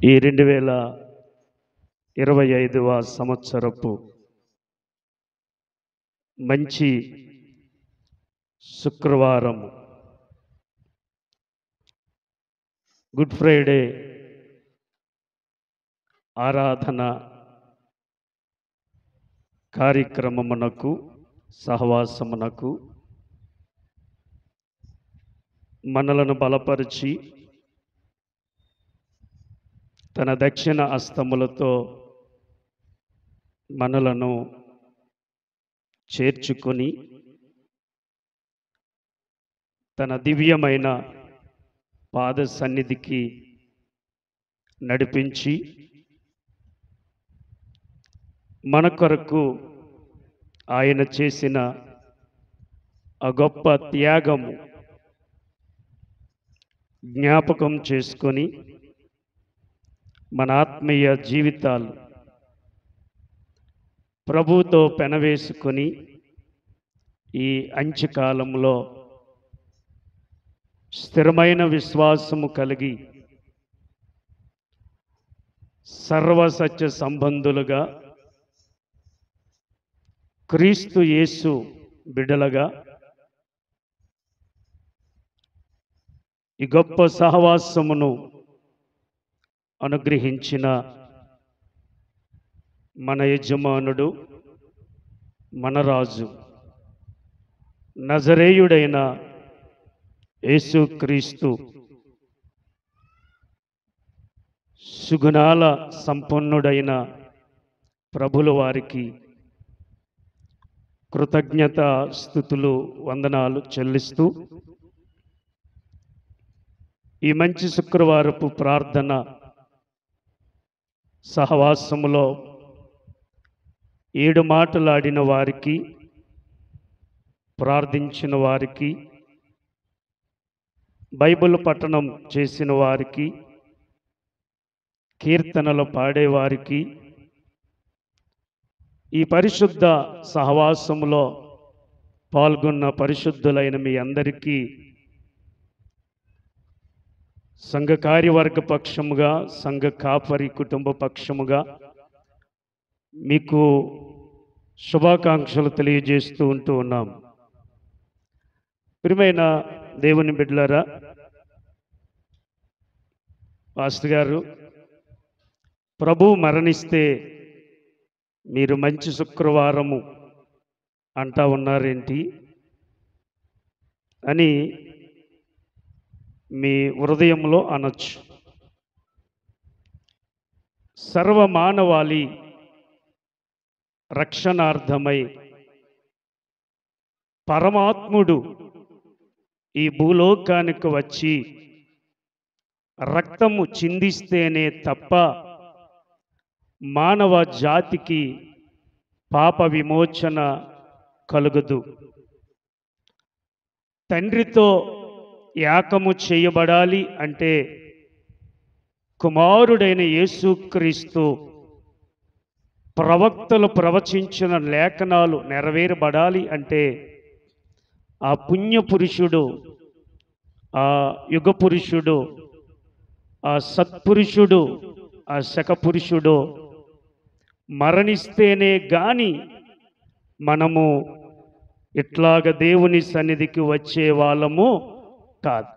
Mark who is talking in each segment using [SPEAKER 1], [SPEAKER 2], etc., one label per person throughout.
[SPEAKER 1] ఈ 2025వ సంవత్సరపు మంచి శుక్రవారం, గుడ్ ఫ్రైడే ఆరాధన కార్యక్రమమునకు సహవాసమునకు మనలను బలపరిచి తన దక్షిణ హస్తములతో మనలను చేర్చుకొని తన దివ్యమైన పాద సన్నిధికి నడిపించి మన కొరకు ఆయన చేసిన ఆ గొప్ప త్యాగము జ్ఞాపకం చేసుకొని మన ఆత్మీయ జీవితాలు ప్రభువుతో పెనవేసుకొని ఈ అంత్యకాలంలో స్థిరమైన విశ్వాసము కలిగి సర్వసత్య సంబంధులుగా క్రీస్తు యేసు బిడ్డలుగా ఈ గొప్ప సహవాసమును అనుగ్రహించిన మన యజమానుడు, మన రాజు, నజరేయుడైన యేసుక్రీస్తు సుగుణాల సంపన్నుడైన ప్రభుల వారికి కృతజ్ఞత స్తుతులు వందనాలు చెల్లిస్తూ ఈ మంచి శుక్రవారపు ప్రార్థన సహవాసములో 7 మాటలాడిన వారికి, ప్రార్థించిన వారికి, బైబిల్ పఠనం చేసిన వారికి, కీర్తనలు పాడేవారికి, ఈ పరిశుద్ధ సహవాసములో పాల్గొన్న పరిశుద్ధులైన మీ అందరికీ సంఘ కార్యవర్గ పక్షముగా, సంఘ కాపరి కుటుంబ పక్షముగా మీకు శుభాకాంక్షలు తెలియజేస్తూ ఉన్నాం. ప్రియమైన దేవుని బిడ్డలారా, పాస్టర్ గారు ప్రభువు మరణిస్తే మీరు మంచి శుక్రవారము అంటా ఉన్నారేంటి అని మీ హృదయంలో అనొచ్చు. సర్వమానవాళి రక్షణార్థమై పరమాత్ముడు ఈ భూలోకానికి వచ్చి రక్తము చిందిస్తేనే తప్ప మానవ జాతికి పాప విమోచన కలుగదు. తండ్రితో ఏకము చేయబడాలి అంటే కుమారుడైన యేసుక్రీస్తు ప్రవక్తలు ప్రవచించిన లేఖనాలు నెరవేరబడాలి అంటే ఆ పుణ్యపురుషుడు, ఆ యుగ పురుషుడు, ఆ సత్పురుషుడు, ఆ శకపురుషుడు మరణిస్తేనే గాని మనము ఇట్లాగ దేవుని సన్నిధికి వచ్చే వాళ్ళము కాదు.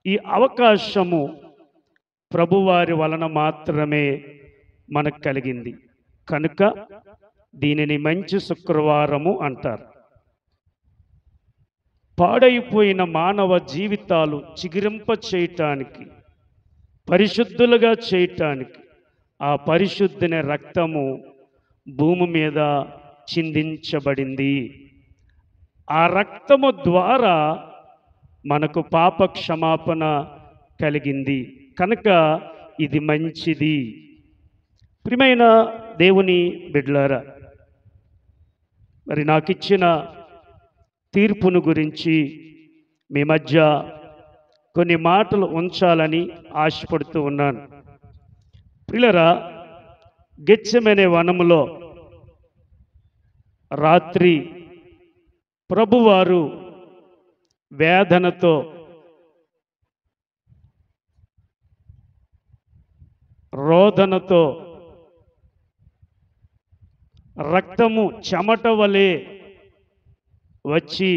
[SPEAKER 1] ఈ అవకాశము ప్రభువారి వలన మాత్రమే మనకు కలిగింది కనుక దీనిని మంచి శుక్రవారము అంటారు. పాడైపోయిన మానవ జీవితాలు చిగురింప చేయటానికి, పరిశుద్ధులుగా చేయటానికి ఆ పరిశుద్ధుని రక్తము భూమి మీద చిందించబడింది. ఆ రక్తము ద్వారా మనకు పాప క్షమాపణ కలిగింది కనుక ఇది మంచిది. ప్రియమైన దేవుని బిడ్డలారా, మరి నాకు ఇచ్చిన తీర్పును గురించి మీ మధ్య కొన్ని మాటలు ఉంచాలని ఆశపడుతూ ఉన్నాను. ప్రియులారా, గెత్సెమనే వనములో రాత్రి ప్రభువారు వేదనతో రోదనతో రక్తము చెమట వలె వచ్చి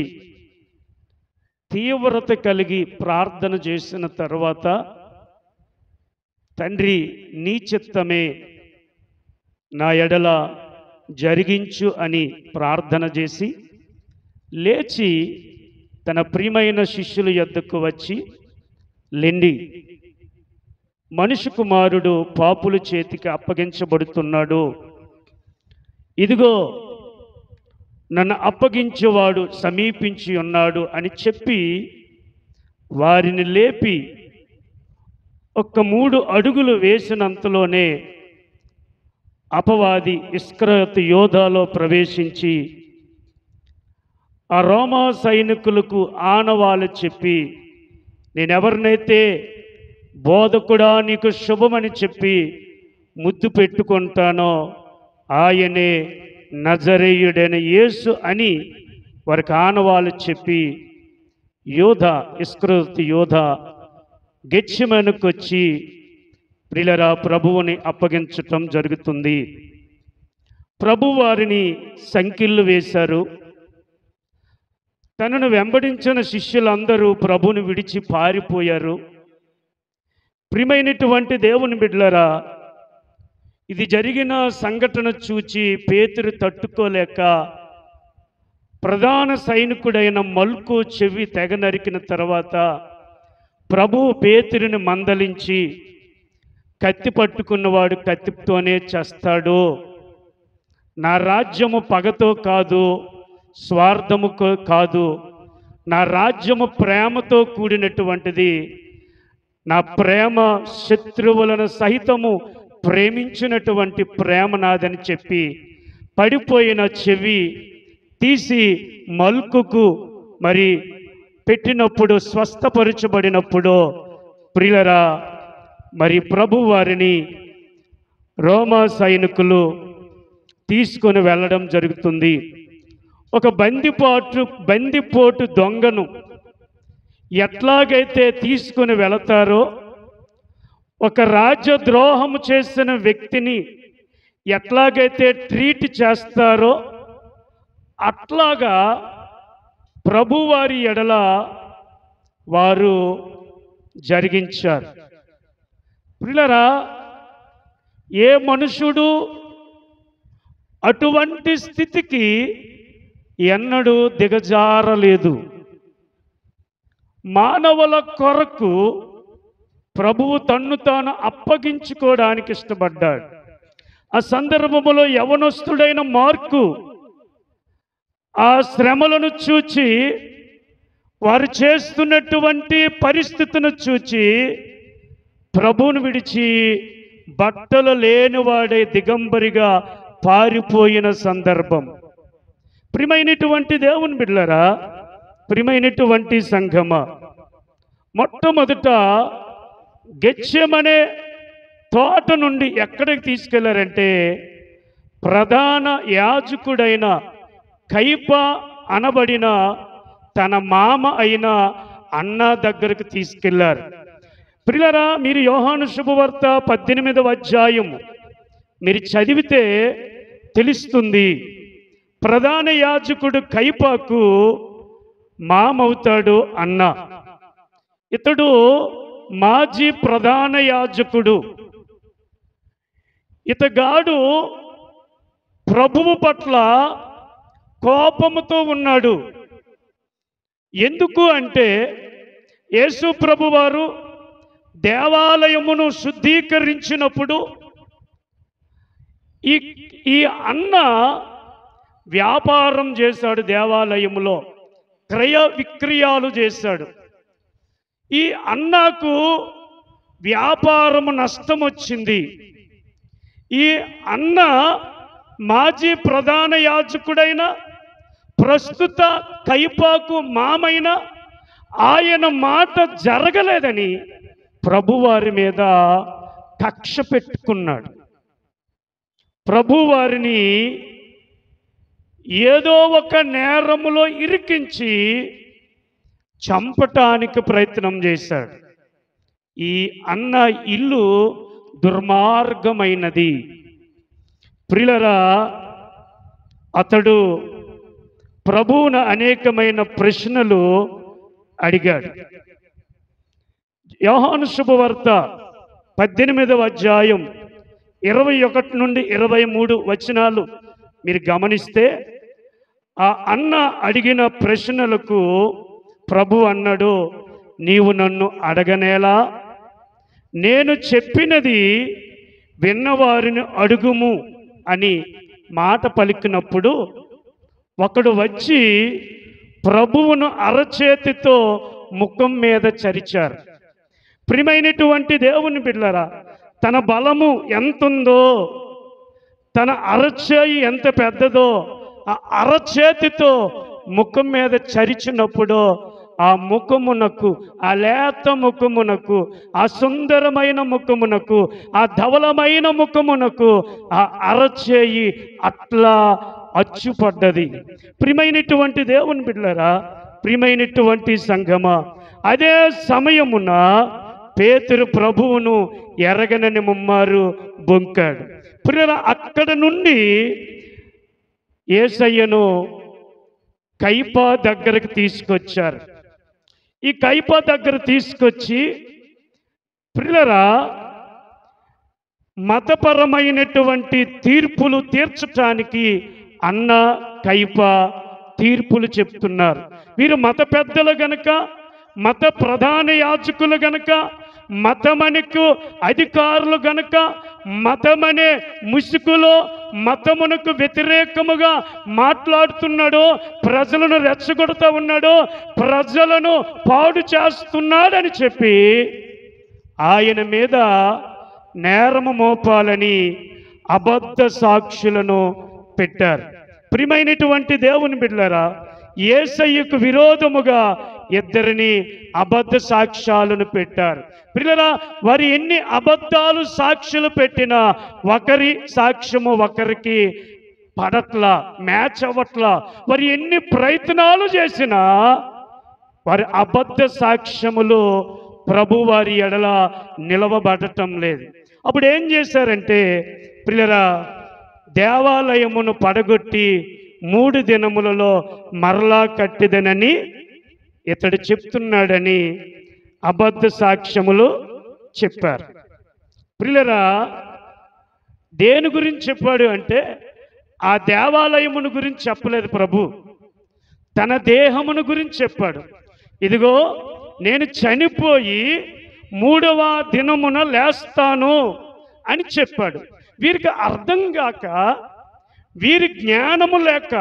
[SPEAKER 1] తీవ్రత కలిగి ప్రార్థన చేసిన తర్వాత, తండ్రి నీ చిత్తమే నా ఎడల జరిగించు అని ప్రార్థన చేసి లేచి తన ప్రియమైన శిష్యుల యొద్దకు వచ్చి, లెండి, మనుష్య కుమారుడు పాపుల చేతికి అప్పగించబడుతున్నాడు, ఇదిగో నన్ను అప్పగించేవాడు సమీపించి ఉన్నాడు అని చెప్పి వారిని లేపి ఒక్క 3 అడుగులు వేసినంతలోనే అపవాది ఇస్కరియోతు యోధాలో ప్రవేశించి ఆ రోమా సైనికులకు ఆనవాలు చెప్పి, నేనెవరినైతే బోధకుడా నీకు శుభమని చెప్పి ముద్దు పెట్టుకుంటానో ఆయనే నజరేయుడైన యేసు అని వారికి ఆనవాలు చెప్పి ఇస్కరియోతు యోధ గెత్సేమనెకు వచ్చి ప్రియులారా ప్రభువుని అప్పగించటం జరుగుతుంది. ప్రభు వారిని సంకెళ్ళు వేశారు. తనను వెంబడించిన శిష్యులందరూ ప్రభువుని విడిచి పారిపోయారు. ప్రియమైనటువంటి దేవుని బిడ్డలారా, ఇది జరిగిన సంఘటన చూచి పేతురు తట్టుకోలేక ప్రధాన సైనికుడైన మల్కు చెవి తెగ నరికిన తర్వాత ప్రభువు పేతురుని మందలించి, కత్తి పట్టుకున్నవాడు కత్తితోనే చేస్తాడు, నా రాజ్యము పగతో కాదు, స్వార్థము కాదు, నా రాజ్యము ప్రేమతో కూడినటువంటిది, నా ప్రేమ శత్రువులను సహితము ప్రేమించినటువంటి ప్రేమ నాదని చెప్పి పడిపోయిన చెవి తీసి మల్కుకు మరి పెట్టినప్పుడు, స్వస్థపరచబడినప్పుడు ప్రియులారా మరి ప్రభు వారిని రోమా సైనికులు తీసుకొని వెళ్ళడం జరుగుతుంది. ఒక బందిపోటు దొంగను ఎట్లాగైతే తీసుకొని వెళతారో, ఒక రాజ్యద్రోహము చేసిన వ్యక్తిని ఎట్లాగైతే ట్రీట్ చేస్తారో అట్లాగా ప్రభువారి ఎడల వారు జరిగించారు. ప్రియులారా, ఏ మనుషుడు అటువంటి స్థితికి ఎన్నడూ దిగజారలేదు. మానవుల కొరకు ప్రభువు తన్ను తాను అప్పగించుకోవడానికి ఇష్టపడ్డాడు. ఆ సందర్భంలో యవనస్తుడైన మార్కు ఆ శ్రమలను చూచి, వారు చేస్తున్నటువంటి పరిస్థితిని చూచి ప్రభువును విడిచి బట్టలు లేనివాడే దిగంబరిగా పారిపోయిన సందర్భం. ప్రియమైనటువంటి దేవుని బిడ్డలారా, ప్రియమైనటువంటి సంఘమ, మొట్టమొదట గెత్సేమనే తోట నుండి ఎక్కడికి తీసుకెళ్లారంటే ప్రధాన యాజకుడైన కయప అనబడిన తన మామ అయిన అన్న దగ్గరకు తీసుకెళ్లారు. ప్రియులారా, మీరు యోహాను శుభవార్త 18వ అధ్యాయం మీరు చదివితే తెలుస్తుంది. ప్రధాన యాజకుడు కయపకు మామవుతాడు అన్న. ఇతడు మాజీ ప్రధాన యాజకుడు. ఇతగాడు ప్రభువు పట్ల కోపముతో ఉన్నాడు. ఎందుకు అంటే యేసు ప్రభువారు దేవాలయమును శుద్ధీకరించినప్పుడు ఈ అన్న వ్యాపారం చేశాడు. దేవాలయములో క్రయ విక్రయాలు చేశాడు. ఈ అన్నకు వ్యాపారము నష్టం వచ్చింది. ఈ అన్న మాజీ ప్రధాన యాజకుడైన ప్రస్తుత కయపకు మామైన ఆయన మాట జరగలేదని ప్రభువారి మీద కక్ష పెట్టుకున్నాడు. ప్రభువారిని ఏదో ఒక నేరములో ఇరికించి చంపటానికి ప్రయత్నం చేశాడు. ఈ అన్న ఇల్లు దుర్మార్గమైనది. ప్రియులరా, అతడు ప్రభువును అనేకమైన ప్రశ్నలు అడిగాడు. యోహాను శుభవార్త 18వ అధ్యాయం 21 నుండి 23 వచనాలు మీరు గమనిస్తే, ఆ అన్న అడిగిన ప్రశ్నలకు ప్రభు అన్నాడు, నీవు నన్ను అడగనేలా? నేను చెప్పినది విన్నవారిని అడుగుము అని మాట పలికినప్పుడు ఒకడు వచ్చి ప్రభువును అరచేతితో ముఖం మీద చరిచారు. ప్రియమైనటువంటి దేవుని బిడ్డలారా, తన బలము ఎంతుందో, తన అరచేయి ఎంత పెద్దదో, ఆ అరచేతితో ముఖం మీద చరిచినప్పుడు ఆ ముఖమునకు, ఆ లేత ముఖమునకు, ఆ సుందరమైన ముఖమునకు, ఆ ధవలమైన ముఖమునకు ఆ అరచేయి అట్లా అచ్చుపడ్డది. ప్రియమైనటువంటి దేవుని బిడ్డలారా, ప్రియమైనటువంటి సంఘమా, అదే సమయమున పేతురు ప్రభువును ఎరగనని ముమ్మారు బొంకాడు. ప్రియులారా, అక్కడ నుండి యేసయ్యను కైపా దగ్గరకు తీసుకొచ్చారు. ఈ కైపా దగ్గర తీసుకొచ్చి, ప్రియులారా, మతపరమైనటువంటి తీర్పులు తీర్చటానికి అన్న కైపా తీర్పులు చెప్తున్నారు. వీరు మత పెద్దలు గనక, మత ప్రధాన యాజకులు గనక, మతమనికు అధికారులు గనక, మతమనే ముసుగులో మతమునకు వ్యతిరేకముగా మాట్లాడుతున్నాడు, ప్రజలను రెచ్చగొడుతూ ఉన్నాడు, ప్రజలను పాడు చేస్తున్నాడని చెప్పి ఆయన మీద నేరము మోపాలని అబద్ధ సాక్షులను పెట్టారు. ప్రియమైనటువంటి దేవుని బిడ్డలారా, యేసయ్యకు విరోధముగా ఇద్దరిని అబద్ధ సాక్ష్యాలను పెట్టారు. ప్రియులారా, వారు ఎన్ని అబద్ధాలు సాక్షులు పెట్టినా ఒకరి సాక్ష్యము ఒకరికి పడట్లా, మ్యాచ్ అవ్వట్లా. వారు ఎన్ని ప్రయత్నాలు చేసినా వారి అబద్ధ సాక్ష్యములు ప్రభువారి ఎడల నిలవబడటం లేదు. అప్పుడు ఏం చేశారంటే, ప్రియులారా, దేవాలయమును పడగొట్టి 3 దినములలో మరలా కట్టిదనని ఇతడు చెప్తున్నాడని అబద్ధ సాక్ష్యములు చెప్పారు. ప్రియులారా, దేని గురించి చెప్పాడు అంటే, ఆ దేవాలయమును గురించి చెప్పలేదు ప్రభు, తన దేహమును గురించి చెప్పాడు. ఇదిగో, నేను చనిపోయి 3వ దినమున లేస్తాను అని చెప్పాడు. వీరికి అర్థం కాక, వీరి జ్ఞానము లేక,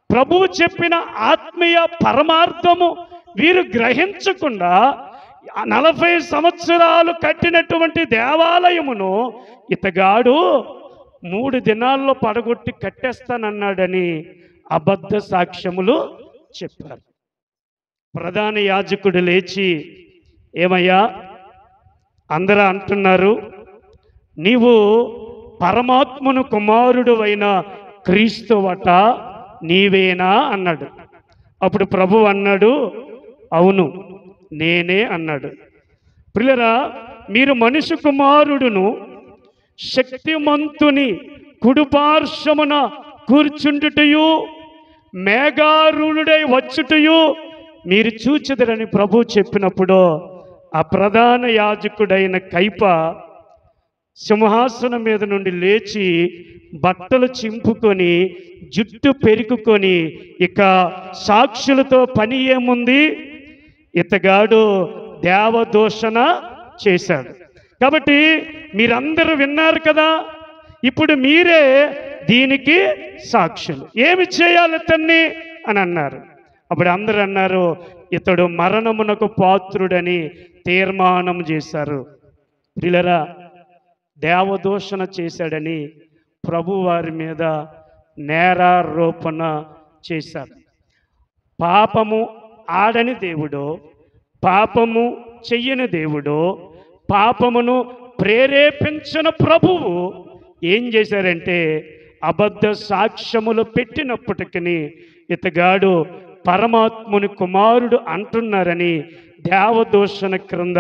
[SPEAKER 1] ప్రభువు చెప్పిన ఆత్మీయ పరమార్థము వీరు గ్రహించకుండా 40 సంవత్సరాలు కట్టినటువంటి దేవాలయమును ఇతగాడు 3 దినాల్లో పడగొట్టి కట్టేస్తానన్నాడని అబద్ధ సాక్ష్యములు చెప్పారు. ప్రధాన యాజకుడు లేచి, ఏమయ్యా, అందరూ అంటున్నారు నీవు పరమాత్మను కుమారుడు అయిన క్రీస్తువట, నీవేనా అన్నాడు. అప్పుడు ప్రభు అన్నాడు, అవును నేనే అన్నాడు. ప్రియులారా, మీరు మనిషి కుమారుడును శక్తిమంతుని కుడిపార్శ్వమున కూర్చుండుటయు మేఘారూఢుడై వచ్చుటయు మీరు చూచెదరని ప్రభు చెప్పినప్పుడు ఆ ప్రధాన యాజకుడైన కైప సింహాసనం మీద నుండి లేచి బట్టలు చింపుకొని జుట్టు పెరుకుకొని, ఇక సాక్షులతో పని ఏముంది, ఇతగాడు దేవదూషణ చేశాడు కాబట్టి మీరందరూ విన్నారు కదా, ఇప్పుడు మీరే దీనికి సాక్షులు, ఏమి చేయాలి ఇతన్ని అని అన్నారు. అప్పుడు అందరూ అన్నారు, ఇతడు మరణమునకు పాత్రుడని తీర్మానం చేశారు. ప్రియులారా, దేవదూషణ చేశాడని ప్రభు వారి మీద నేరారోపణ చేశారు. పాపము ఆడని దేవుడో, పాపము చెయ్యని దేవుడో, పాపమును ప్రేరేపించిన ప్రభువు ఏం చేశారంటే అబద్ధ సాక్ష్యములు పెట్టినప్పటికీ ఇతగాడు పరమాత్ముని కుమారుడు అంటున్నారని దేవదూషణ క్రింద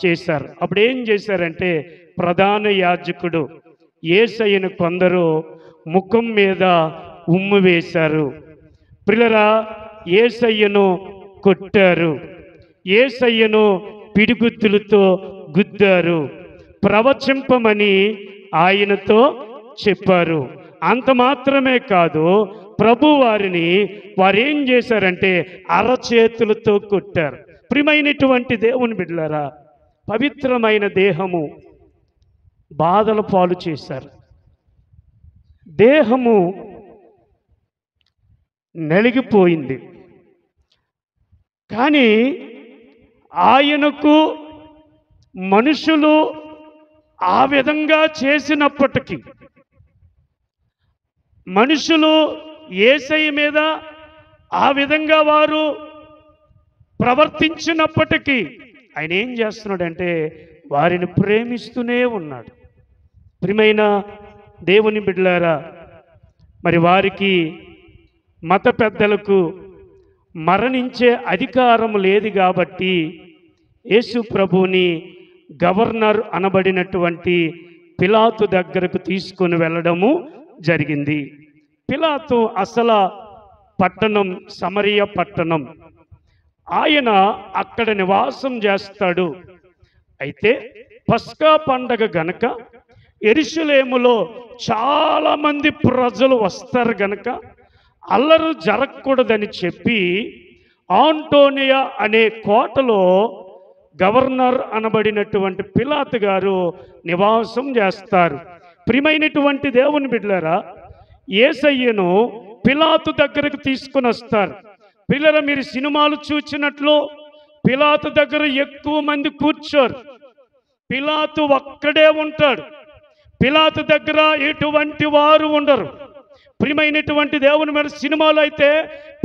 [SPEAKER 1] చేశారు. అప్పుడు ఏం చేశారంటే ప్రధాన యాజకుడు యేసయ్యను కొందరు ముఖం మీద ఉమ్ము వేశారు. ప్రియులారా, యేసయ్యను కొట్టారు, యేసయ్యను పిడిగుద్దులతో గుద్దారు, ప్రవచింపమని ఆయనతో చెప్పారు. అంత మాత్రమే కాదు, ప్రభు వారిని వారేం చేశారంటే అరచేతులతో కొట్టారు. ప్రియమైనటువంటి దేవుని బిడ్డలారా, పవిత్రమైన దేహము బాధల పాలు చేశారు. దేహము నలిగిపోయింది. కానీ ఆయనకు మనుషులు ఆ విధంగా చేసినప్పటికీ, మనుషులు యేసయ్య మీద ఆ విధంగా వారు ప్రవర్తించినప్పటికీ ఆయన ఏం చేస్తున్నాడంటే వారిని ప్రేమిస్తూనే ఉన్నాడు. ప్రియమైన దేవుని బిడ్డలారా, మరి వారికి మత పెద్దలకు మరణించే అధికారం లేదు కాబట్టి యేసు ప్రభువుని గవర్నర్ అనబడినటువంటి పిలాతు దగ్గరకు తీసుకొని వెళ్ళడము జరిగింది. పిలాతు అసలు పట్టణం సమరయ పట్టణం. ఆయన అక్కడ నివాసం చేస్తాడు. అయితే పస్కా పండగ గనక యెరూషలేములో చాలామంది ప్రజలు వస్తారు గనక అల్లరు జరగకూడదని చెప్పి ఆంటోనియా అనే కోటలో గవర్నర్ అనబడినటువంటి పిలాతు గారు నివాసం చేస్తారు. ప్రియమైనటువంటి దేవుని బిడ్డలారా, యేసయ్యను పిలాతు దగ్గరకు తీసుకుని వస్తారు. పిల్లల, మీరు సినిమాలు చూచినట్లు పిలాతు దగ్గర ఎక్కువ మంది కూర్చోరు. పిలాతు ఒక్కడే ఉంటాడు. పిలాతు దగ్గర ఎటువంటి వారు ఉండరు. ప్రియమైనటువంటి దేవుని మీద సినిమాలు అయితే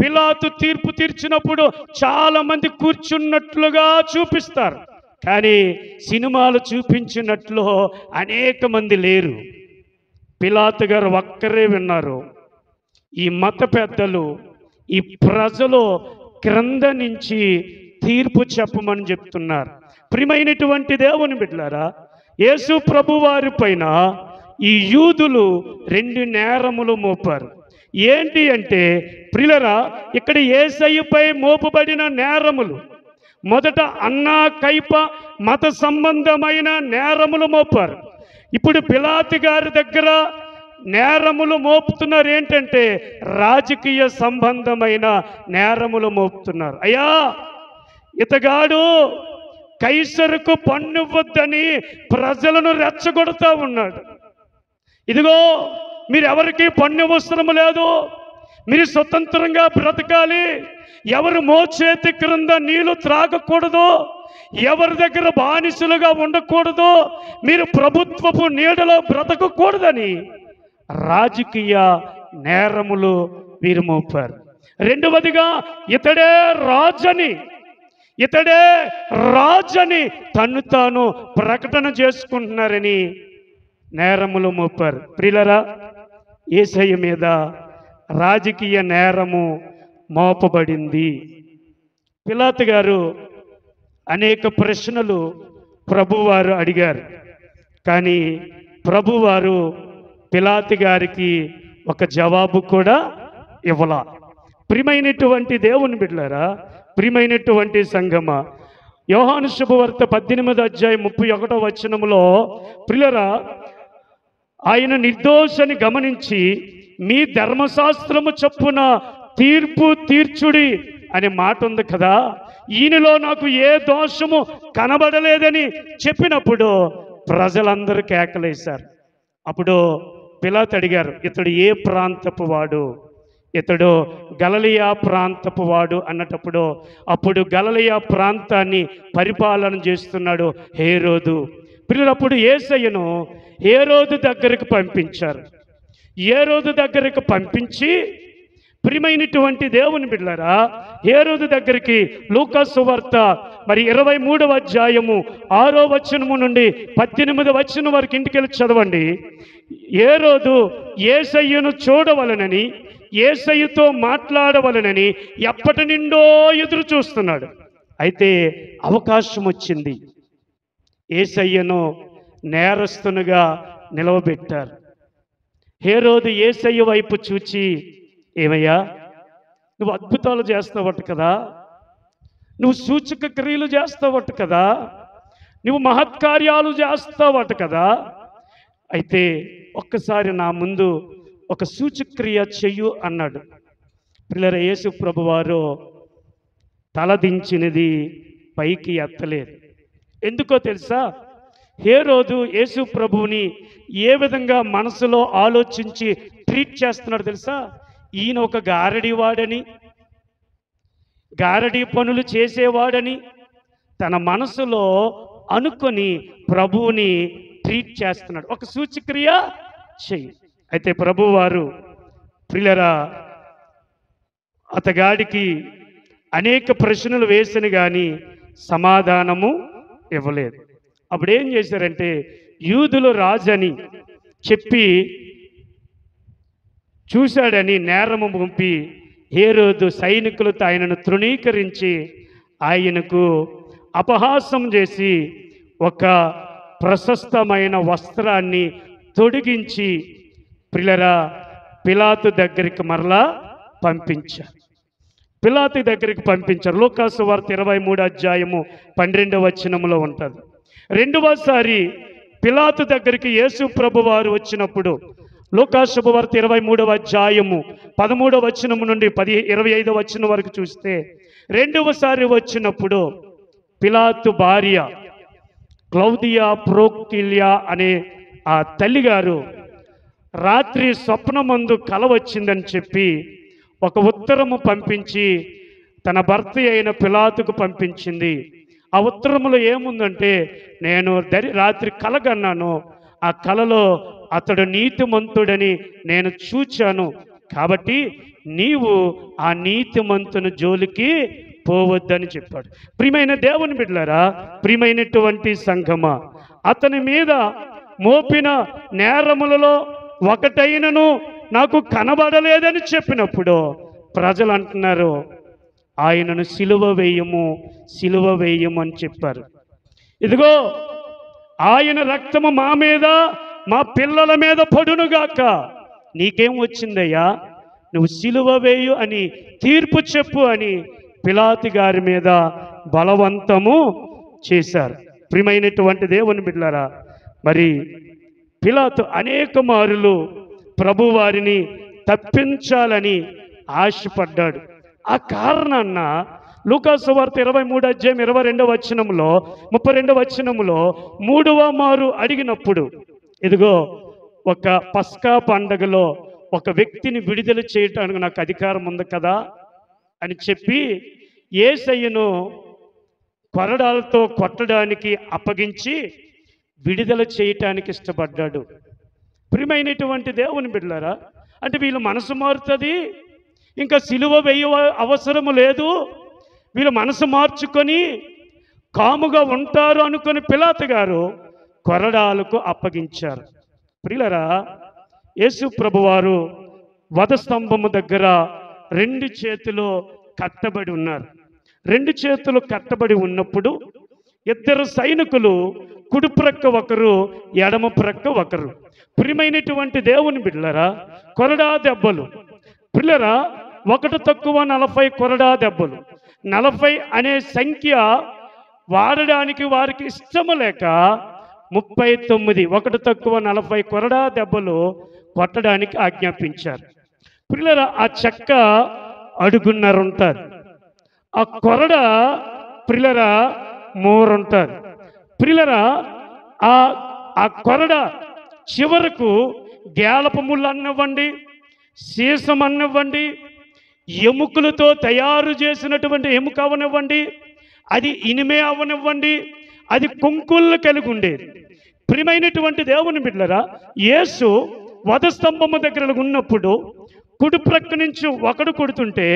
[SPEAKER 1] పిలాతు తీర్పు తీర్చినప్పుడు చాలా మంది కూర్చున్నట్లుగా చూపిస్తారు. కానీ సినిమాలు చూపించినట్లు అనేక మంది లేరు. పిలాతు గారు ఒక్కరే విన్నారు. ఈ మత పెద్దలు, ఈ ప్రజలు క్రింద నుంచి తీర్పు చెప్పమని చెప్తున్నారు. ప్రియమైనటువంటి దేవుని బిడ్డలారా, యేసు ప్రభు వారి పైన ఈ యూదులు 2 నేరములు మోపారు. ఏంటి అంటే ప్రియులారా, ఇక్కడ యేసయ్యపై మోపబడిన నేరములు మొదట అన్నా కైప మత సంబంధమైన నేరములు మోపారు. ఇప్పుడు పిలాతు గారి దగ్గర నేరములు మోపుతున్నారు. ఏంటంటే రాజకీయ సంబంధమైన నేరములు మోపుతున్నారు. అయ్యా, ఇతగాడు కైసరుకు పన్నువద్దని ప్రజలను రెచ్చగొడతా ఉన్నాడు. ఇదిగో, మీరు ఎవరికి పన్ను అవసరం లేదు, మీరు స్వతంత్రంగా బ్రతకాలి, ఎవరు మోచేతి క్రింద నీళ్లు త్రాగకూడదు, ఎవరి దగ్గర బానిసలుగా ఉండకూడదు, మీరు ప్రభుత్వపు నీడలో బ్రతకకూడదని రాజకీయ నేరములు వీరు మోపారు. రెండవదిగా ఇతడే రాజని తన్ను తాను ప్రకటన చేసుకుంటున్నారని నేరములు మోపారు. ప్రియులారా, యేసయ్య మీద రాజకీయ నేరము మోపబడింది. పిలాతు గారు అనేక ప్రశ్నలు ప్రభువారు అడిగారు. కానీ ప్రభువారు పిలాతు గారికి ఒక జవాబు కూడా ఇవ్వాల. ప్రియమైనటువంటి దేవుని బిడ్డలారా, ప్రియమైనటువంటి సంగమ, యోహాను శుభవార్త 18వ అధ్యాయం 31వ వచనములో ప్రియులారా, ఆయన నిర్దోషని గమనించి మీ ధర్మశాస్త్రము చొప్పున తీర్పు తీర్చుడి అనే మాట ఉంది కదా, ఈయనలో నాకు ఏ దోషము కనబడలేదని చెప్పినప్పుడు ప్రజలందరూ కేకలేశారు. అప్పుడు పిలాతు అడిగారు, ఇతడు ఏ ప్రాంతపు వాడు? ఇతడు గలిలయ ప్రాంతపు వాడు అన్నటప్పుడు, అప్పుడు గలిలయ ప్రాంతాన్ని పరిపాలన చేస్తున్నాడు హేరోదు. పిల్లలప్పుడు యేసయ్యను హేరోదు దగ్గరికి పంపించారు. హేరోదు దగ్గరికి పంపించి, ప్రియమైనటువంటి దేవుని బిడ్డలారా, హేరోదు దగ్గరికి లూకా సువార్త మరి 23వ అధ్యాయము 6వ వచనము నుండి 18వ వచనం వరకు ఇంటికెళ్ళి చదవండి. హేరోదు యేసయ్యను చూడవలనని, యేసయ్యతో మాట్లాడవలనని ఎప్పటి నుండో ఎదురు చూస్తున్నాడు. అయితే అవకాశం వచ్చింది. యేసయ్యను నేరస్తునిగా నిలవబెట్టారు. హేరోదు యేసయ్య వైపు చూచి, ఏమయ్యా, నువ్వు అద్భుతాలు చేస్తావట కదా, నువ్వు సూచక క్రియలు చేస్తావట కదా, నువ్వు మహత్కార్యాలు చేస్తావట కదా, అయితే ఒక్కసారి నా ముందు ఒక సూచక్రియ చెయ్యు అన్నాడు. పిల్లల యేసు ప్రభువారు తలదించినది పైకి ఎత్తలేదు. ఎందుకో తెలుసా? హేరోదు యేసు ప్రభువుని ఏ విధంగా మనసులో ఆలోచించి ట్రీట్ చేస్తున్నాడు తెలుసా? ఈయన ఒక గారడీవాడని, గారడీ పనులు చేసేవాడని తన మనసులో అనుకొని ప్రభువుని ట్రీట్ చేస్తున్నాడు. ఒక సూచక్రియ చెయ్యి. అయితే ప్రభువారు ప్రియులరా అతగాడికి అనేక ప్రశ్నలు వేసిన కానీ సమాధానము ఇవ్వలేదు. అప్పుడేం చేశారంటే, యూదులు రాజని చెప్పి చూశాడని నేరము పంపి హేరోదు సైనికులతో ఆయనను తృణీకరించి ఆయనకు అపహాసం చేసి ఒక ప్రశస్తమైన వస్త్రాన్ని తొడిగించి ప్రియులరా పిలాతు దగ్గరికి మరలా పంపించారు. పిలాతు దగ్గరికి పంపించారు. లూకాసు వార్త 23వ అధ్యాయము 12వ వచనములో ఉంటుంది. రెండవసారి పిలాతు దగ్గరికి యేసు ప్రభు వారు వచ్చినప్పుడు లూకాసు వార్త 23వ అధ్యాయము 13వ వచనము నుండి 25వ వచనం వరకు చూస్తే, రెండవసారి వచ్చినప్పుడు పిలాతు భార్య క్లౌదియా ప్రోకిలియా అనే ఆ తల్లిగారు రాత్రి స్వప్నమందు కల వచ్చిందని చెప్పి ఒక ఉత్తరము పంపించి తన భర్త అయిన పిలాతుకు పంపించింది. ఆ ఉత్తరములో ఏముందంటే, నేను రాత్రి కలగన్నాను, ఆ కలలో అతడు నీతిమంతుడని నేను చూచాను, కాబట్టి నీవు ఆ నీతిమంతుని జోలికి పోవద్దని చెప్పాడు. ప్రియమైన దేవుని బిడ్డలారా, ప్రియమైనటువంటి సంఘమా, అతని మీద మోపిన నేరములలో ఒకటైనను నాకు కనబడలేదని చెప్పినప్పుడు ప్రజలు అంటున్నారు, ఆయనను సిలువ వేయము, సిలువ వేయము అని చెప్పారు. ఇదిగో ఆయన రక్తము మా మీద, మా పిల్లల మీద పడునుగాక, నీకేం వచ్చిందయ్యా, నువ్వు సిలువ వేయు అని తీర్పు చెప్పు అని పిలాతు గారి మీద బలవంతము చేశారు. ప్రియమైనటువంటి దేవుని బిడ్డలారా, మరి పిలాతు అనేక మారులు ప్రభువారిని తప్పించాలని ఆశపడ్డాడు. ఆ కారణాన్న లూకాసు వార్త 23వ అధ్యాయం 22వ వచనములో 32వ వచనములో 3వ మారు అడిగినప్పుడు, ఇదిగో ఒక పస్కా పండగలో ఒక వ్యక్తిని విడుదల చేయటానికి నాకు అధికారం ఉంది కదా అని చెప్పి యేసయ్యను కొరడాలతో కొట్టడానికి అప్పగించి విడుదల చేయటానికి ఇష్టపడ్డాడు. ప్రియమైనటువంటి దేవుని బిడ్డలారా, అంటే వీళ్ళు మనసు మారుతుంది, ఇంకా సిలువ వేయ అవసరము లేదు, వీళ్ళు మనసు మార్చుకొని కాముగా ఉంటారు అనుకుని పిలాతు గారు కొరడాలకు అప్పగించారు. ప్రియులరా, యేసు ప్రభువారు వధస్తంభము దగ్గర 2 చేతులు కట్టబడి ఉన్నారు. 2 చేతులు కట్టబడి ఉన్నప్పుడు 2 సైనికులు కుడి ప్రక్క ఒకరు, ఎడమ ప్రక్క ఒకరు. ప్రియమైనటువంటి దేవుని బిడ్డలారా, కొరడా దెబ్బలు పిల్లరా, 1 తక్కువ 40 కొరడా దెబ్బలు. 40 అనే సంఖ్య వాడడానికి వారికి ఇష్టము లేక 39 1 తక్కువ 40 కొరడా దెబ్బలు కొట్టడానికి ఆజ్ఞాపించారు. పిల్లరా, ఆ చెక్క అడుగున్నర ఉంటుంది, ఆ కొరడ పిల్లరా మోరుంటుంది. పిల్లరా, ఆ కొరడ చివరకు గేలపు ముళ్ళు అనివ్వండి, సీసం అనివ్వండి, ఎముకలతో తయారు చేసినటువంటి ఎముక అవనివ్వండి, అది ఇనిమే అవనివ్వండి, అది కొంకుళ్ళు కలిగి ఉండేది. ప్రియమైనటువంటి దేవుని బిడ్డలారా, యేసు వధస్తంభము దగ్గర ఉన్నప్పుడు కుడి ప్రక్క నుంచి ఒకడు కొడుతుంటే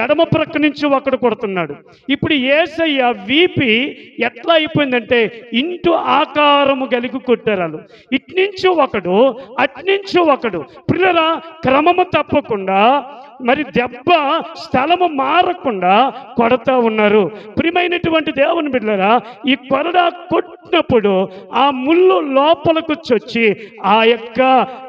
[SPEAKER 1] ఎడమ ప్రక్క నుంచి ఒకడు కొడుతున్నాడు. ఇప్పుడు యేసయ్య వీపి ఎట్లా అయిపోయిందంటే ఇంటూ ఆకారము కలిగి కొట్టారు. ఇట్నుంచి ఒకడు, అట్నుంచి ఒకడు. పిల్లరా, క్రమము తప్పకుండా మరి దెబ్బ స్థలము మారకుండా కొడతా ఉన్నారు. ప్రియమైనటువంటి దేవుని బిడ్డలారా, ఈ కొరడా కొట్టినప్పుడు ఆ ముళ్ళు లోపలకు చొచ్చి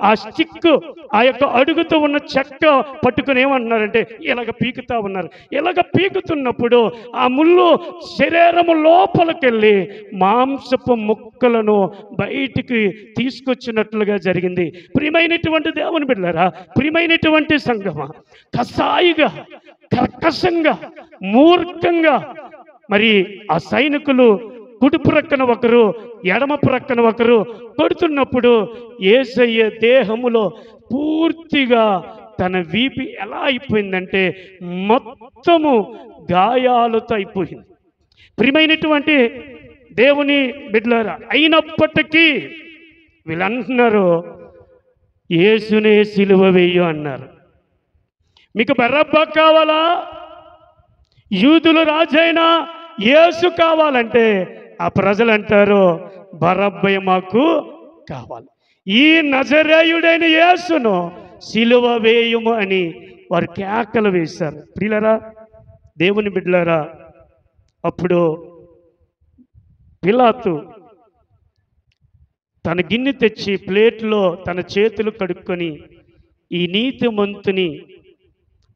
[SPEAKER 1] ఆ స్టిక్, ఆ యొక్క అడుగుతూ ఉన్న చెక్క పట్టుకుని ఏమంటున్నారంటే ఇలాగ పీకుతా ఉన్నారు. ఇలాగ పీకుతున్నప్పుడు ఆ ముళ్ళు శరీరము లోపలికెళ్ళి మాంసపు ముక్కలను బయటికి తీసుకొచ్చినట్లుగా జరిగింది. ప్రియమైనటువంటి దేవుని బిడ్డలారా, ప్రియమైనటువంటి సంగమా, కసాయిగా, కర్కశంగా, మూర్ఖంగా మరి ఆ సైనికులు కుడి ప్రక్కన ఒకరు, ఎడమ ప్రక్కన ఒకరు కొడుతున్నప్పుడు యేసయ్య దేహములో పూర్తిగా తన వీపి ఎలా అయిపోయిందంటే మొత్తము గాయాలతో అయిపోయింది. ప్రియమైనటువంటి దేవుని బిడ్డలారా, అయినప్పటికీ వీళ్ళు అంటున్నారు యేసునే సిలువ వేయు అన్నారు. మీకు బరబ్బా కావాలా? యూదుల రాజైన యేసు కావాలంటే ఆ ప్రజలు అంటారు బరబ్బయ్య మాకు కావాలి. ఈ నజరేయుడైన యేసును సిలువ వేయుము అని వారు కేకలు వేశారు. ప్రియులారా, దేవుని బిడ్డలారా, అప్పుడు పిలాతు తన గిన్నె తెచ్చి ప్లేట్లో తన చేతులు కడుక్కొని ఈ నీతిమంతుని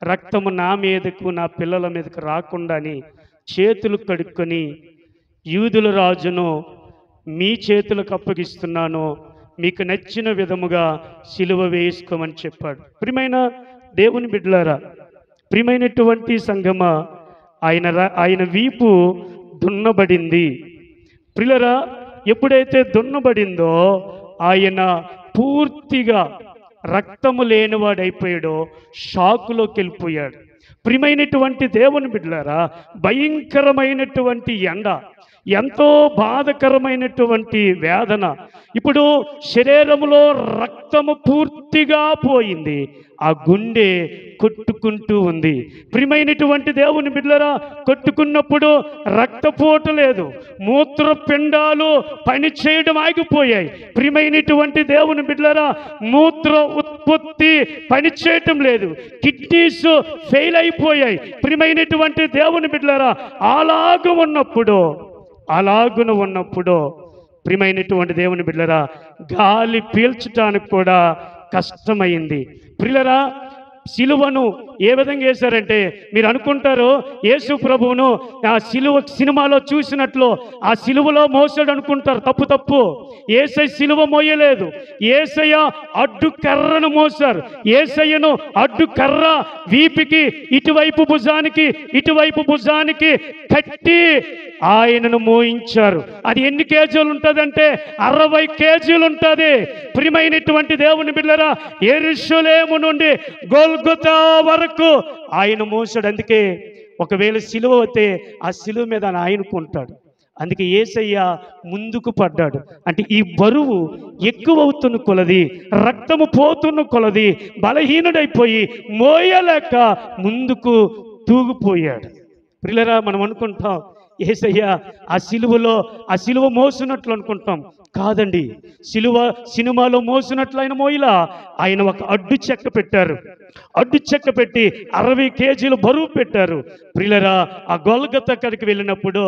[SPEAKER 1] రక్తము నా మీదకు నా పిల్లల మీదకు రాకుండా అని చేతులు కడుక్కొని యూదుల రాజును మీ చేతులకు అప్పగిస్తున్నాను, మీకు నచ్చిన విధముగా సిలువ వేసుకోమని చెప్పాడు. ప్రియమైన దేవుని బిడ్డలారా, ప్రియమైనటువంటి సంగమా, ఆయన వీపు దున్నబడింది. ప్రియులారా, ఎప్పుడైతే దున్నబడిందో ఆయన పూర్తిగా రక్తము లేనివాడైపోయాడో షాకులోకి వెళ్ళిపోయాడు. ప్రియమైనటువంటి దేవుని బిడ్డలారా, భయంకరమైనటువంటి ఎండ, ఎంతో బాధకరమైనటువంటి వేదన. ఇప్పుడు శరీరములో రక్తము పూర్తిగా పోయింది, ఆ గుండె కొట్టుకుంటూ ఉంది. ప్రియమైనటువంటి దేవుని బిడ్డలారా, కొట్టుకున్నప్పుడు రక్తపోటు లేదు, మూత్రపిండాలు పని చేయడం ఆగిపోయాయి. ప్రియమైనటువంటి దేవుని బిడ్డలారా, మూత్ర ఉత్పత్తి పని చేయటం లేదు, కిడ్నీస్ ఫెయిల్ అయిపోయాయి. ప్రియమైనటువంటి దేవుని బిడ్డలారా, అలాగున ఉన్నప్పుడు ప్రియమైనటువంటి దేవుని బిడ్డలారా, గాలి పీల్చడానికి కూడా కష్టమైంది. ప్రియులారా, సిలువను ఏ విధంగా వేశారంటే మీరు అనుకుంటారు యేసు ప్రభువును ఆ సినిమాలో చూసినట్లు ఆ సిలువలో మోసాడు అనుకుంటారు. తప్పు. యేసయ్య సిలువ మోయలేదు, యేసయ్య అడ్డు కర్రను మోసారు. యేసయ్యను అడ్డు కర్ర వీపికి ఇటువైపు భుజానికి కట్టి ఆయనను మోయించారు. అది ఎన్ని కేజీలు ఉంటుందంటే 60 కేజీలు ఉంటుంది. ప్రియమైనటువంటి దేవుని బిడ్డలారా, యెరూషలేము నుండి గొల్గొతా వరకు ఆయన మోసాడు. అందుకే ఒకవేళ సిలువ అయితే ఆ సిలువ మీద ఆయనకుంటాడు. అందుకే యేసయ్య ముందుకు పడ్డాడు. అంటే ఈ బరువు ఎక్కువ అవుతున్న కొలది, రక్తము పోతున్న కొలది బలహీనుడైపోయి మోయలేక ముందుకు తూగిపోయాడు. ప్రియులారా, మనం అనుకుంటాం యేసయ్య ఆ సిలువ మోసినట్లు అనుకుంటాం. కాదండి, సినిమాలో మోసినట్లు ఆయన మోయిలా. ఆయన ఒక అడ్డు చెక్క పెట్టి 60 కేజీలు బరువు పెట్టారు. ప్రియులారా, ఆ గొల్గొతా కాడికి వెళ్ళినప్పుడు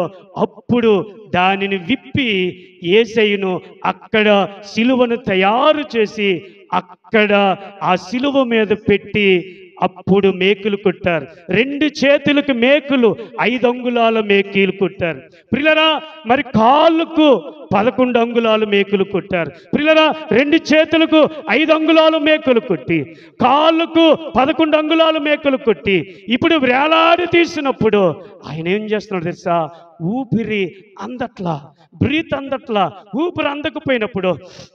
[SPEAKER 1] అప్పుడు దానిని విప్పి యేసయ్యను అక్కడ సిలువను తయారు చేసి అక్కడ ఆ సిలువ మీద పెట్టి అప్పుడు మేకులు కుట్టారు. 2 చేతులకు మేకులు 5 అంగుళాల మేకీలు కుట్టారు. ప్రియులారా, మరి కాళ్ళకు 11 అంగుళాలు మేకులు కుట్టారు. ప్రియులారా, 2 చేతులకు 5 అంగుళాలు మేకులు కుట్టి, కాళ్ళకు 11 అంగుళాలు మేకులు కుట్టి ఇప్పుడు వేలాడి తీసినప్పుడు ఆయన ఏం చేస్తున్నాడు తెలుసా? ఊపిరి అందట్లా, బ్రీత్ అందట్లా, ఊపిరి అందకపోయినప్పుడు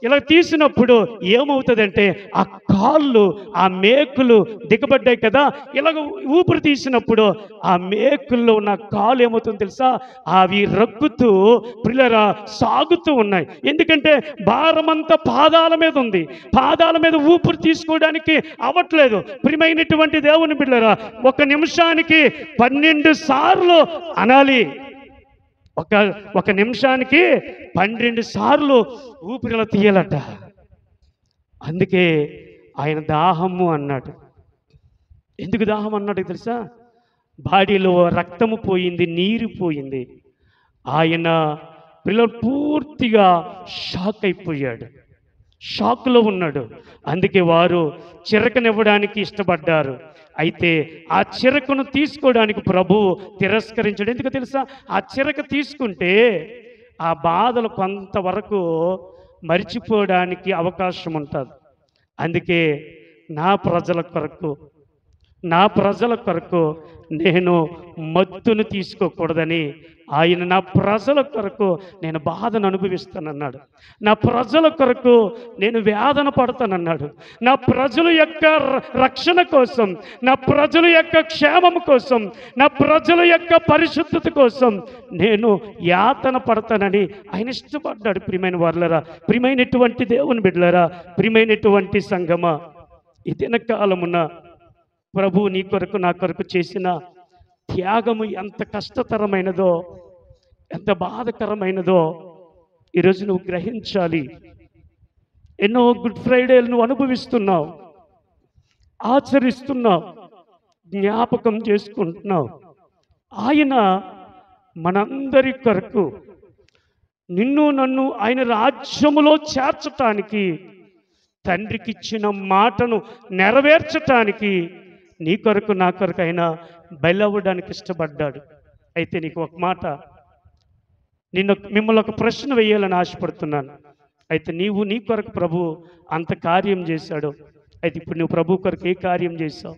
[SPEAKER 1] ఇలా తీసినప్పుడు ఏమవుతుందంటే ఆ కాళ్ళు, ఆ మేకులు దిగబడ్డాయి కదా, ఇలాగ ఊపిరి తీసినప్పుడు ఆ మేకుల్లో ఉన్న కాళ్ళు ఏమవుతుందో తెలుసా? అవి రక్కుతూ ప్రియులారా సాగుతూ ఉన్నాయి. ఎందుకంటే భారమంతా పాదాల మీద ఉంది, పాదాల మీద ఊపిరి తీసుకోవడానికి అవ్వట్లేదు. ప్రియమైనటువంటి దేవుని బిడ్డలారా, 1 నిమిషానికి 12 సార్లు అనాలి. ఒక నిమిషానికి 12 సార్లు ఊపిరిలో తీయాలట. అందుకే ఆయన దాహము అన్నాడు. ఎందుకు దాహం అన్నాడు తెలుసా? బాడీలో రక్తము పోయింది, నీరు పోయింది. ఆయన పిల్లలు పూర్తిగా షాక్ అయిపోయాడు, షాక్లో ఉన్నాడు. అందుకే వారు చిరకనివ్వడానికి ఇష్టపడ్డారు. అయితే ఆ చిరకను తీసుకోవడానికి ప్రభువు తిరస్కరించాడు. ఎందుకు తెలుసా? ఆ చిరక తీసుకుంటే ఆ బాధలు కొంతవరకు మరిచిపోవడానికి అవకాశం ఉంటుంది. అందుకే నా ప్రజల కొరకు నా ప్రజల కొరకు నేను మత్తును తీసుకోకూడదని ఆయన నా ప్రజల కొరకు నేను బాధను అనుభవిస్తానన్నాడు. నా ప్రజల కొరకు నేను వేదన పడతానన్నాడు. నా ప్రజల యొక్క రక్షణ కోసం, నా ప్రజల యొక్క క్షేమం కోసం, నా ప్రజల యొక్క పరిశుద్ధత కోసం నేను యాతన పడతానని ఆయన ఇష్టపడ్డాడు. ప్రియమైన వారులారా, ప్రియమైనటువంటి దేవుని బిడ్డలారా, ప్రియమైనటువంటి సంగమా, ఈ దినకాలమున ప్రభు నీ కొరకు నా కొరకు చేసిన త్యాగము ఎంత కష్టతరమైనదో, ఎంత బాధకరమైనదో ఈరోజు నువ్వు గ్రహించాలి. ఎన్నో గుడ్ ఫ్రైడేలు నువ్వు అనుభవిస్తున్నావు, ఆచరిస్తున్నావు, జ్ఞాపకం చేసుకుంటున్నావు. ఆయన మనందరి కొరకు నిన్ను నన్ను ఆయన రాజ్యములో చేర్చటానికి, తండ్రికి ఇచ్చిన మాటను నెరవేర్చటానికి నీ కొరకు నా కొరకు ఆయన బయలవ్వడానికి ఇష్టపడ్డాడు. అయితే నీకు ఒక మాట, మిమ్మల్ని ఒక ప్రశ్న వేయాలని ఆశపడుతున్నాను. అయితే నీవు నీ కొరకు ప్రభు అంత కార్యం చేశాడు. అయితే ఇప్పుడు నువ్వు ప్రభు కొరకు ఏ కార్యం చేశావు?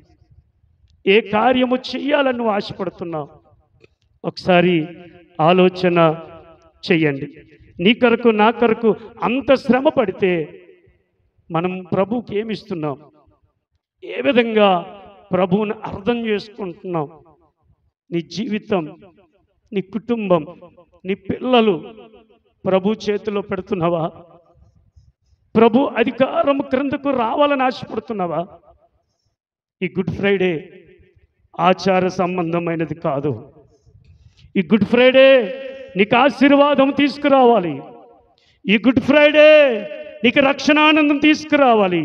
[SPEAKER 1] ఏ కార్యము చెయ్యాలని నువ్వు ఆశపడుతున్నావు? ఒకసారి ఆలోచన చెయ్యండి. నీ కొరకు నా కొరకు అంత శ్రమ పడితే మనం ప్రభువుకి ఏమిస్తున్నాం? ఏ విధంగా ప్రభువుని అర్థం చేసుకుంటున్నాం? నీ జీవితం, నీ కుటుంబం, నీ పిల్లలు ప్రభు చేతిలో పెడుతున్నావా? ప్రభు అధికారం క్రిందకు రావాలని ఆశపడుతున్నావా? ఈ గుడ్ ఫ్రైడే ఆచార సంబంధమైనది కాదు. ఈ గుడ్ ఫ్రైడే నీకు ఆశీర్వాదం తీసుకురావాలి. ఈ గుడ్ ఫ్రైడే నీకు రక్షణానందం తీసుకురావాలి.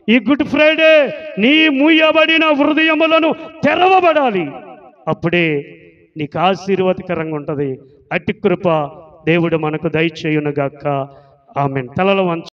[SPEAKER 1] ఈ గుడ్ ఫ్రైడే నీ మూయబడిన హృదయములను తెరవబడాలి. అప్పుడే నీకు ఆశీర్వాదకరంగా ఉంటుంది. అట్టి కృప దేవుడు మనకు దయచేయునుగాక. ఆమేన్. తలల వంచ